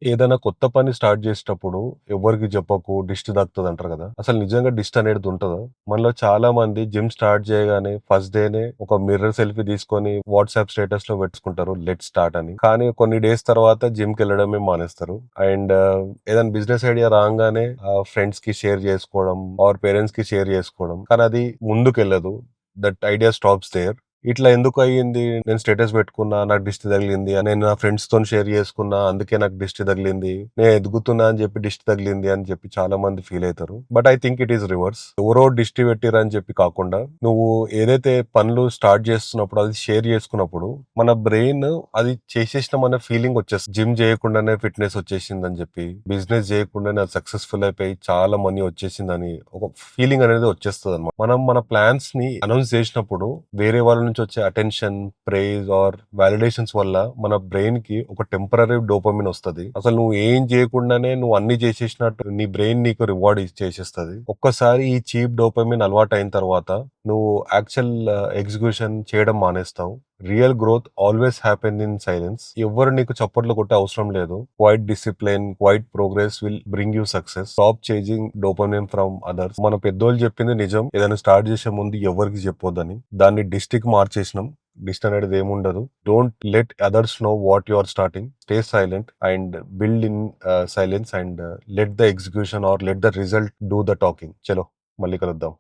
ఏదైనా కొత్త పని స్టార్ట్ చేసేటప్పుడు ఎవ్వరికీ చెప్పకు దిష్టి తాకుతదంటారు గదా! అసలు నిజంగా దిష్టి అనేది ఉంటదా? మనలో చాలా మంది జిమ్ స్టార్ట్ చేయగానే ఫస్ట్ డేనే ఒక మిర్రర్ సెల్ఫీ తీసుకొని వాట్సాప్ స్టేటస్‌లో పెట్టుకుంటారు లెట్స్ స్టార్ట్ అని. కానీ కొన్ని డేస్ తర్వాత జిమ్‌కెళ్ళడమే మానేస్తారు. అండ్ ఏదైనా బిజినెస్ ఐడియా రాంగానే ఫ్రెండ్స్‌కి షేర్ చేసుకోవడం ఆర్ పేరెంట్స్‌కి షేర్ చేసుకోవడం. కానీ అది ముందుకెళ్ళదు. That idea stops there. ఇట్లా ఎందుకయ్యింది? నేను స్టేటస్ పెట్టుకున్నా, నాకు దిష్టి తగిలింది. నేను నా ఫ్రెండ్స్‌తోని షేర్ చేసుకున్నా, అందుకే నాకు దిష్టి తగిలింది. నేను ఎదుగుతున్నా అని చెప్పి దిష్టి తగిలింది అని చెప్పి చాలా మంది ఫీల్ అయితారు. But I think it is reverse. ఎవరో దిష్టి పెట్టిర్రని చెప్పి కాకుండా, నువ్వు ఏదైతే పనులు స్టార్ట్ చేస్తున్నప్పుడు అది షేర్ చేసుకున్నప్పుడు, మన బ్రెయిన్ అది చేసేసినామనే ఫీలింగ్ వచ్చేస్తది. జిమ్ చేయకుండానే ఫిట్‌నెస్ వచ్చేసిందని చెప్పి, బిజినెస్ చేయకుండానే అది సక్సెస్‌ఫుల్ అయిపోయి చాలా మనీ వచ్చేసిందని ఒక ఫీలింగ్ అనేది వచ్చేస్తదన్నమాట. మనం మన ప్లాన్స్‌ని అనౌన్స్ చేసినప్పుడు వేరే వాళ్ళ నుంచి వచ్చే అటెన్షన్, ప్రైజ్ ఆర్ వాలిడేషన్స్ వల్ల మన బ్రెయిన్‌కి ఒక టెంపరరీ డోపమైన్ వస్తది. అసలు నువ్వు ఏం చేయకుండానే నువ్వు అన్ని చేసేసినట్టు నీ బ్రెయిన్ నీకు రివార్డ్ ఇచ్చేసేస్తది. ఒక్కసారి ఈ చీప్ డోపమైన్ అలవాటయిన తర్వాత నువ్వు యాక్చువల్ ఎగ్జిక్యూషన్ చేయడం మానేస్తావు. Real growth always happen in silence. ఎవ్వరు నీకు చప్పట్లు కొట్టే అవసరం లేదు. Quiet discipline, quiet progress will bring you success. Stop chasing dopamine from others. మన పెద్దోళ్ళు చెప్పింది నిజం. ఏదైనా స్టార్ట్ చేసే ముందు ఎవరికి చెప్పొద్దని. దాన్ని డిస్ట్‌కి మార్చేసినాం. లిస్ట్ అనేది ఏముండదు. Don't let others know what you are starting. Stay silent and build in silence and let the execution or let the result do the talking. చలో మళ్ళీ కలుద్దాం.